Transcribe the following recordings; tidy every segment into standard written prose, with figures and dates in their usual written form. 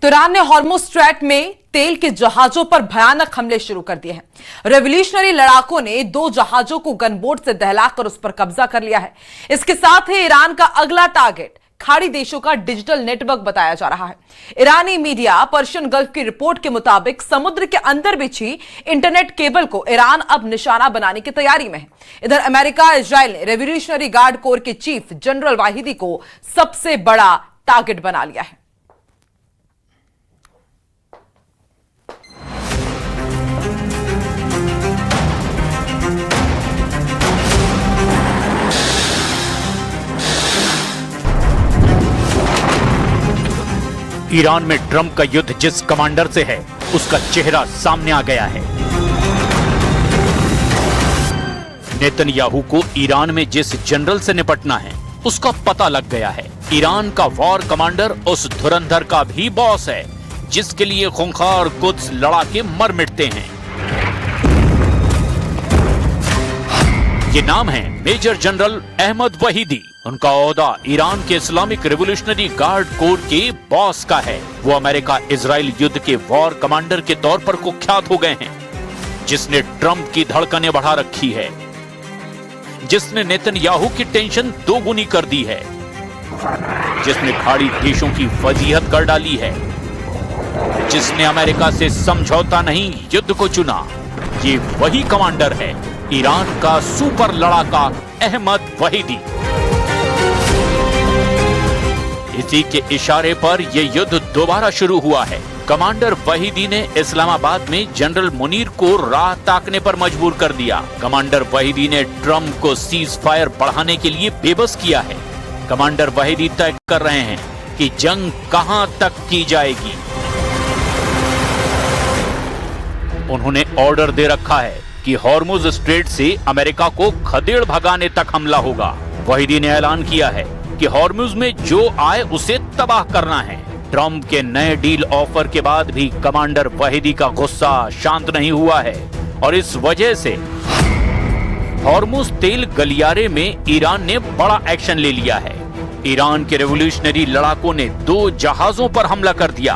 तो ईरान ने Hormuz straight में तेल के जहाजों पर भयानक हमले शुरू कर दिए हैं। रेवोल्यूशनरी लड़ाकों ने 2 जहाजों को गनबोट से दहलाकर उस पर कब्जा कर लिया है। इसके साथ ही ईरान का अगला टारगेट खाड़ी देशों का डिजिटल नेटवर्क बताया जा रहा है। ईरानी मीडिया पर्शियन गल्फ की रिपोर्ट के मुताबिक समुद्र के अंदर बिछी इंटरनेट केबल को ईरान अब निशाना बनाने की तैयारी में है। इधर अमेरिका इजराइल ने रेवोल्यूशनरी गार्ड कोर के चीफ जनरल वाहिदी को सबसे बड़ा टारगेट बना लिया है। ईरान में ट्रंप का युद्ध जिस कमांडर से है उसका चेहरा सामने आ गया है। नेतन्याहू को ईरान में जिस जनरल से निपटना है उसका पता लग गया है। ईरान का वॉर कमांडर उस धुरंधर का भी बॉस है जिसके लिए खूंखार कुद्स लड़ा के मर मिटते हैं। ये नाम है मेजर जनरल अहमद वहीदी। उनका ओहदा ईरान के इस्लामिक रिवोल्यूशनरी गार्ड कोर के बॉस का है। वो अमेरिका इजराइल युद्ध के वॉर कमांडर के तौर पर कुख्यात हो गए हैं, जिसने ट्रंप की धड़कनें बढ़ा रखी है, जिसने नेतन्याहू की टेंशन दोगुनी कर दी है, जिसने खाड़ी देशों की फजीहत कर डाली है, जिसने अमेरिका से समझौता नहीं युद्ध को चुना। ये वही कमांडर है, ईरान का सुपर लड़ाका अहमद वहीदी। इसी के इशारे पर यह युद्ध दोबारा शुरू हुआ है। कमांडर वहीदी ने इस्लामाबाद में जनरल मुनीर को राह ताकने पर मजबूर कर दिया। कमांडर वहीदी ने ट्रंप को सीज फायर बढ़ाने के लिए बेबस किया है। कमांडर वहीदी तय कर रहे हैं कि जंग कहां तक की जाएगी। उन्होंने ऑर्डर दे रखा है कि हॉर्मुज़ स्ट्रेट से अमेरिका को खदेड़ भगाने तक हमला होगा। वहीदी ने ऐलान किया है कि हॉर्मुज़ में जो आए उसे तबाह करना है। ट्रंप के नए डील ऑफर के बाद भी कमांडर वहीदी का गुस्सा शांत नहीं हुआ है और इस वजह से हॉर्मुज़ तेल गलियारे में ईरान ने बड़ा एक्शन ले लिया है। ईरान के रेवोल्यूशनरी लड़ाकों ने 2 जहाजों पर हमला कर दिया।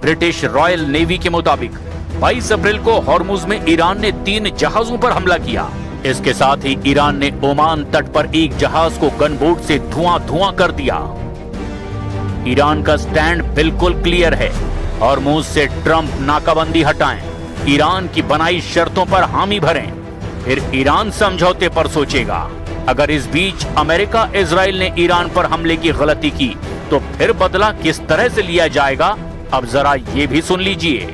ब्रिटिश रॉयल नेवी के मुताबिक 22 अप्रैल को हॉर्मुज़ में ईरान ने 3 जहाजों पर हमला किया। इसके साथ ही ईरान ने ओमान तट पर एक जहाज को गनबोट से धुआं कर दिया। ईरान का स्टैंड बिल्कुल क्लियर है। हॉर्मुज़ से ट्रंप नाकाबंदी हटाएं, ईरान की बनाई शर्तों पर हामी भरें, फिर ईरान समझौते पर सोचेगा। अगर इस बीच अमेरिका इजराइल ने ईरान पर हमले की गलती की तो फिर बदला किस तरह से लिया जाएगा, अब जरा ये भी सुन लीजिए।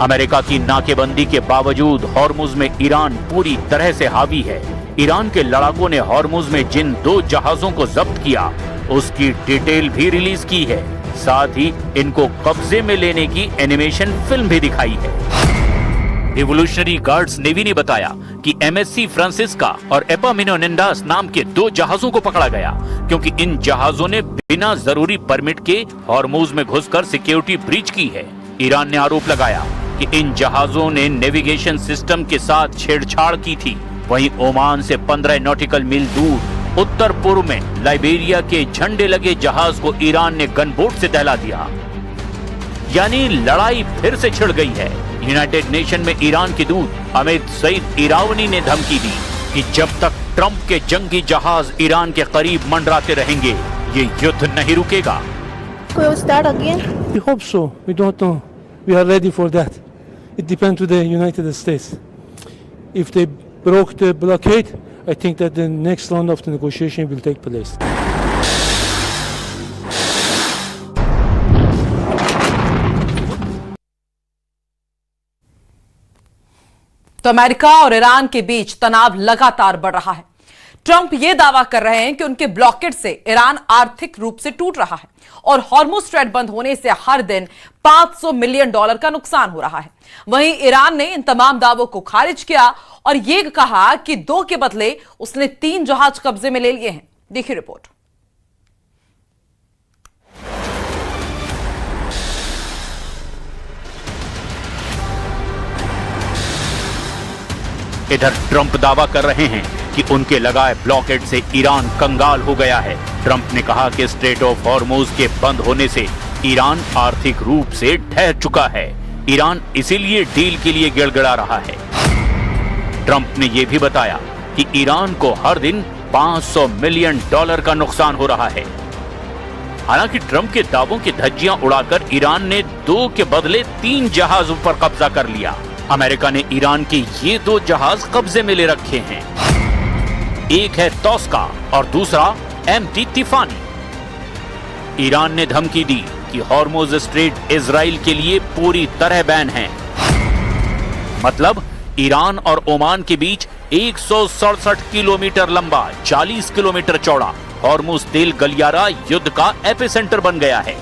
अमेरिका की नाकेबंदी के बावजूद हॉर्मुज़ में ईरान पूरी तरह से हावी है। ईरान के लड़ाकों ने हॉर्मुज़ में जिन 2 जहाजों को जब्त किया उसकी डिटेल भी रिलीज की है। साथ ही इनको कब्जे में लेने की एनिमेशन फिल्म भी दिखाई है। रिवोल्यूशनरी गार्ड्स नेवी ने बताया कि MSC फ्रांसिस्का और एपामिनोनिंडास नाम के 2 जहाजों को पकड़ा गया क्योंकि इन जहाजों ने बिना जरूरी परमिट के हॉर्मुज़ में घुसकर सिक्योरिटी ब्रीच की है। ईरान ने आरोप लगाया कि इन जहाजों ने नेविगेशन सिस्टम के साथ छेड़छाड़ की थी। वहीं ओमान से 15 नॉटिकल मील दूर उत्तर पूर्व में लाइबेरिया के झंडे लगे जहाज को ईरान ने गनबोट से दहला दिया। यानी लड़ाई फिर से छिड़ गई है। यूनाइटेड नेशन में ईरान के दूत अमित सईद इरावनी ने धमकी दी कि जब तक ट्रंप के जंगी जहाज ईरान के करीब मंडराते रहेंगे ये युद्ध नहीं रुकेगा। Will it start again? We hope so. We don't know. We are ready for that. It depends on the United States. If they broke the blockade, I think that the next round of the negotiation will take place. तो America और Iran के बीच तनाव लगातार बढ़ रहा है। Trump ये दावा कर रहे हैं कि उनके ब्लॉकेट से ईरान आर्थिक रूप से टूट रहा है और हॉर्मुज स्ट्रेट बंद होने से हर दिन $500 मिलियन का नुकसान हो रहा है। वहीं ईरान ने इन तमाम दावों को खारिज किया और यह कहा कि 2 के बदले उसने 3 जहाज कब्जे में ले लिए हैं। देखिए रिपोर्ट। इधर ट्रंप दावा कर रहे हैं कि उनके लगाए ब्लॉकेट से ईरान कंगाल हो गया है। ट्रंप ने कहा कि स्ट्रेट ऑफ हॉर्मुज के बंद होने से ईरान आर्थिक रूप से ठहर चुका है। ईरान इसीलिए डील के लिए गिड़गिड़ा रहा है। ट्रंप ने यह भी बताया कि ईरान को हर दिन $500 मिलियन का नुकसान हो रहा है। हालांकि ट्रंप के दावों की धज्जियां उड़ाकर ईरान ने 2 के बदले 3 जहाजों पर कब्जा कर लिया। अमेरिका ने ईरान के ये 2 जहाज कब्जे में ले रखे हैं। एक है तौस्का और दूसरा MT तिफानी। ईरान ने धमकी दी कि हॉर्मुज स्ट्रेट इजराइल के लिए पूरी तरह बैन है। मतलब ईरान और ओमान के बीच 167 किलोमीटर लंबा, 40 किलोमीटर चौड़ा हॉर्मुज तेल गलियारा युद्ध का एपिसेंटर बन गया है।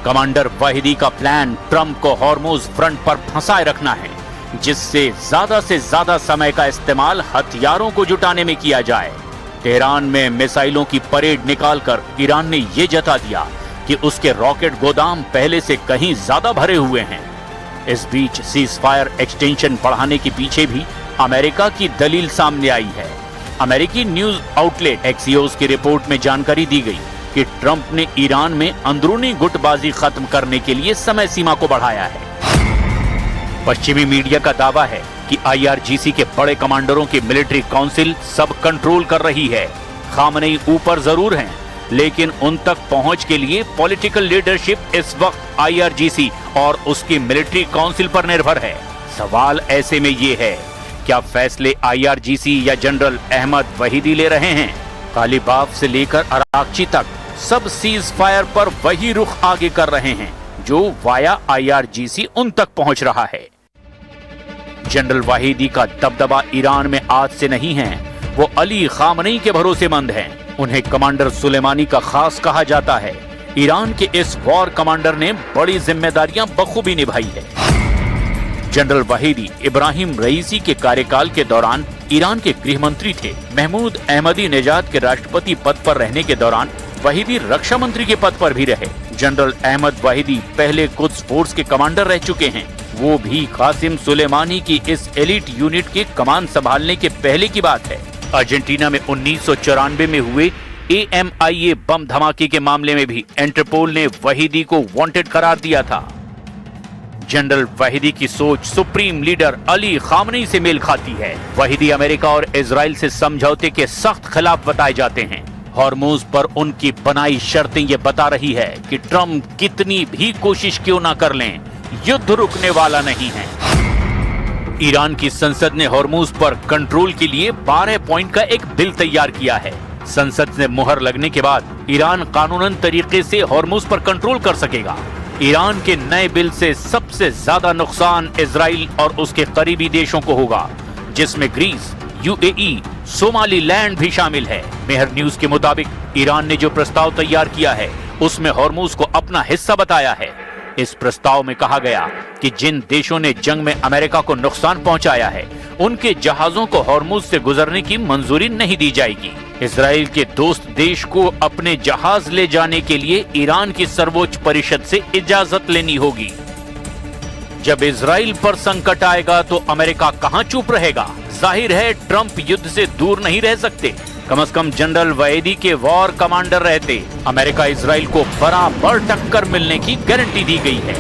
कमांडर वाहिदी का प्लान ट्रंप को हॉर्मुज फ्रंट पर फंसाए रखना है, जिससे से ज्यादा समय का इस्तेमाल हथियारों को जुटाने में किया जाए। तेहरान में मिसाइलों की परेड निकालकर ईरान ने यह जता दिया कि उसके रॉकेट गोदाम पहले से कहीं ज्यादा भरे हुए हैं। इस बीच सीज फायर एक्सटेंशन बढ़ाने के पीछे भी अमेरिका की दलील सामने आई है। अमेरिकी न्यूज आउटलेट एक्सियोस की रिपोर्ट में जानकारी दी गई कि ट्रंप ने ईरान में अंदरूनी गुटबाजी खत्म करने के लिए समय सीमा को बढ़ाया है। पश्चिमी मीडिया का दावा है कि IRGC के बड़े कमांडरों की मिलिट्री काउंसिल सब कंट्रोल कर रही है। खामनेई ऊपर जरूर हैं, लेकिन उन तक पहुंच के लिए पॉलिटिकल लीडरशिप इस वक्त IRGC और उसकी मिलिट्री काउंसिल पर निर्भर है। सवाल ऐसे में ये है, क्या फैसले IRGC या जनरल अहमद वहीदी ले रहे हैं? तालिबाफ से लेकर अराक्ची तक सब सीज फायर पर वही रुख आगे कर रहे हैं जो वाया IRGC उन तक पहुंच रहा है। जनरल वाहिदी का दबदबा ईरान में आज से नहीं है। वो अली खामनेई के भरोसेमंद हैं। उन्हें कमांडर सुलेमानी का खास कहा जाता है। ईरान के इस वॉर कमांडर ने बड़ी जिम्मेदारियां बखूबी निभाई है। जनरल वाहिदी इब्राहिम रईसी के कार्यकाल के दौरान ईरान के गृह मंत्री थे। महमूद अहमदी नेजाद के राष्ट्रपति पद पर रहने के दौरान वाहिदी रक्षा मंत्री के पद पर भी रहे। जनरल अहमद वाहिदी पहले कुद्स फोर्स के कमांडर रह चुके हैं। वो भी कासिम सुलेमानी की इस एलिट यूनिट के कमान संभालने के पहले की बात है। अर्जेंटीना में 1994 में हुए AMIA बम धमाके के मामले में भी इंटरपोल ने वाहिदी को वांटेड करार दिया था। जनरल वाहिदी की सोच सुप्रीम लीडर अली खामनेई से मेल खाती है। वाहिदी अमेरिका और इजराइल से समझौते के सख्त खिलाफ बताए जाते हैं। हॉर्मुज पर उनकी बनाई शर्तें ये बता रही है कि ट्रंप कितनी भी कोशिश क्यों ना कर लें, युद्ध रुकने वाला नहीं है। ईरान की संसद ने हॉर्मुज पर कंट्रोल के लिए 12 पॉइंट का एक बिल तैयार किया है। संसद से मुहर लगने के बाद ईरान कानूनन तरीके से हॉर्मुज पर कंट्रोल कर सकेगा। ईरान के नए बिल से सबसे ज्यादा नुकसान इजराइल और उसके करीबी देशों को होगा, जिसमें ग्रीस, UAE, सोमालीलैंड भी शामिल है। मेहर न्यूज के मुताबिक ईरान ने जो प्रस्ताव तैयार किया है उसमें हॉर्मुज को अपना हिस्सा बताया है। इस प्रस्ताव में कहा गया कि जिन देशों ने जंग में अमेरिका को नुकसान पहुंचाया है उनके जहाजों को हॉर्मुज से गुजरने की मंजूरी नहीं दी जाएगी। इजराइल के दोस्त देश को अपने जहाज ले जाने के लिए ईरान की सर्वोच्च परिषद से इजाजत लेनी होगी। जब इजराइल पर संकट आएगा तो अमेरिका कहां चुप रहेगा? जाहिर है ट्रंप युद्ध से दूर नहीं रह सकते। कम से कम जनरल वाहिदी के वॉर कमांडर रहते, अमेरिका इजराइल को बराबर टक्कर मिलने की गारंटी दी गई है।